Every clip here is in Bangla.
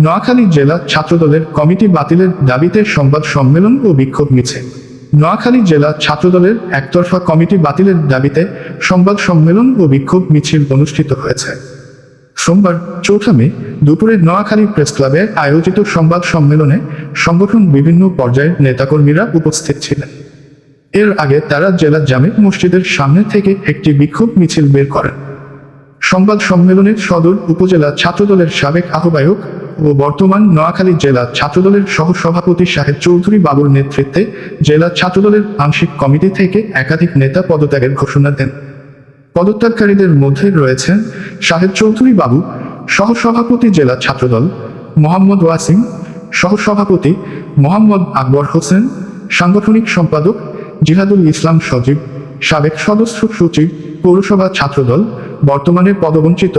নোয়াখালী জেলা ছাত্রদলের কমিটি বাতিলের দাবিতে সংবাদ সম্মেলন ও বিক্ষোভ মিছিল। নোয়াখালী জেলা ছাত্রদলের একতরফা কমিটি বাতিলের দাবিতে সংবাদ সম্মেলন ও বিক্ষোভ মিছিল অনুষ্ঠিত হয়েছে। সোমবার 4 মে দুপুরে নোয়াখালী প্রেস ক্লাবে আয়োজিত সংবাদ সম্মেলনে সংগঠন বিভিন্ন পর্যায়ের নেতাকর্মীরা উপস্থিত ছিলেন। এর আগে তারা জেলা জামে মসজিদের সামনে থেকে একটি বিক্ষোভ মিছিল বের করেন। সংবাদ সম্মেলনে সদর উপজেলা ছাত্রদলের সাবেক আহ্বায়ক ও বর্তমান নোয়াখালী জেলা ছাত্রদলের সহসভাপতি সাহেব চৌধুরী বাবুর নেতৃত্বে জেলা ছাত্রদলের আংশিক কমিটি থেকে একাধিক নেতা পদত্যাগের ঘোষণা দেন। পদত্যাগকারীদের মধ্যে রয়েছেন সাহেব চৌধুরী বাবু, সহসভাপতি জেলা ছাত্রদল মোহাম্মদ ওয়াসিম, সহসভাপতি মোহাম্মদ আকবর হোসেন, সাংগঠনিক সম্পাদক জিহাদুল ইসলাম সজীব, সাবেক সদস্য সচিব পৌরসভা ছাত্রদল বর্তমানে পদবঞ্চিত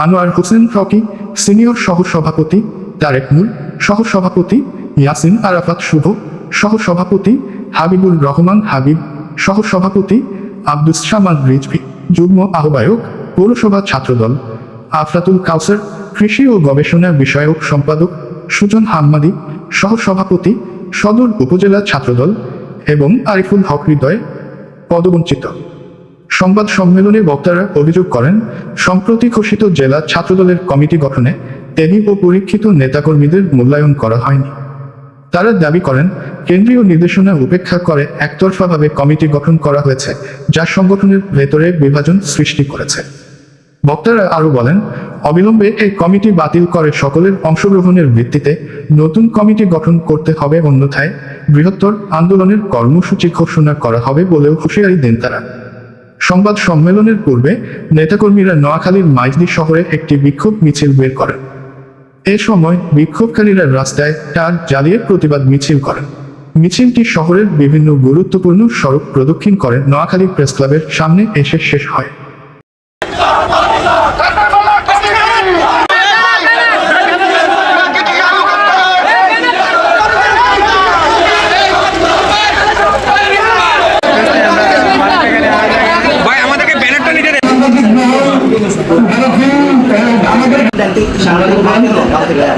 আনোয়ার হোসেন রকি, সিনিয়র সহসভাপতি তারেক নূর, সহসভাপতি ইয়াসিন আরাফাত শুভ, সহসভাপতি হাবিবুর রহমান হাবিব, সহসভাপতি আব্দুস সামাদ রিজভী, যুগ্ম আহ্বায়ক পৌরসভা ছাত্রদল আফরাতুল কাউসার, কৃষি ও গবেষণা বিষয়ক সম্পাদক সুজন হাম্মাদি, সহসভাপতি সদর উপজেলা ছাত্রদল এবং আরিফুল হক হৃদয় পদবঞ্চিত। সংবাদ সম্মেলনে বক্তারা অভিযোগ করেন, সম্প্রতি ঘোষিত জেলা ছাত্রদলের কমিটি গঠনে তেলি ও পরীক্ষিত নেতাকর্মীদের মূল্যায়ন করা হয়নি। তারা দাবি করেন, কেন্দ্রীয় নির্দেশনা উপেক্ষা করে একতরফাভাবে কমিটি গঠন করা হয়েছে, যা সংগঠনের ভেতরে বিভাজন সৃষ্টি করেছে। বক্তারা আরও বলেন, অবিলম্বে এই কমিটি বাতিল করে সকলের অংশগ্রহণের ভিত্তিতে নতুন কমিটি গঠন করতে হবে, অন্যথায় বৃহত্তর আন্দোলনের কর্মসূচি ঘোষণা করা হবে বলেও হুঁশিয়ারি দেন তারা। সংবাদ সম্মেলনের পূর্বে নেতাকর্মীরা নোয়াখালীর মাইজদি শহরে একটি বিক্ষোভ মিছিল বের করেন। এ সময় বিক্ষোভকারীরা রাস্তায় টায়ার জ্বালিয়ে প্রতিবাদ মিছিল করেন। মিছিলটি শহরের বিভিন্ন গুরুত্বপূর্ণ সড়ক প্রদক্ষিণ করে নোয়াখালী প্রেস ক্লাবের সামনে এসে শেষ হয়।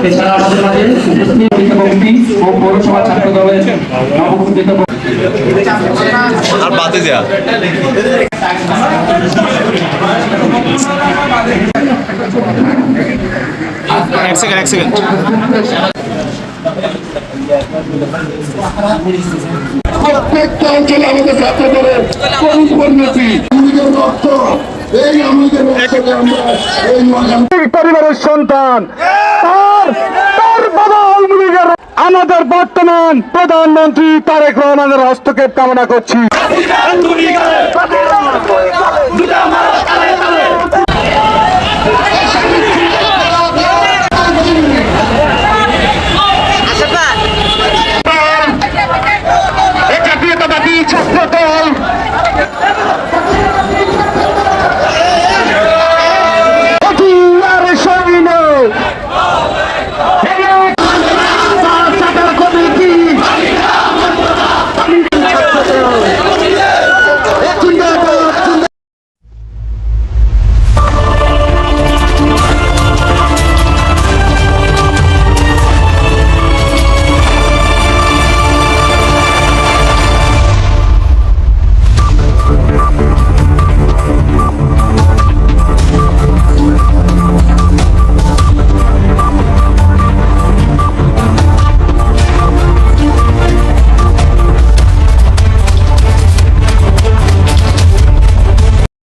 এছাড়া আমাদের মাঝে কমিটি ও পৌরসভা ছাত্র দলের নবগঠিত আর বাতে দেয়া এক সেকেন্ড প্রত্যেকটা অঞ্চলে আমাদের ছাত্র দলের পরিণতি পরিবারের সন্তান তার বাবা আমাদের বর্তমান প্রধানমন্ত্রী তারেক রহমানের হস্তক্ষেপ কামনা করছি।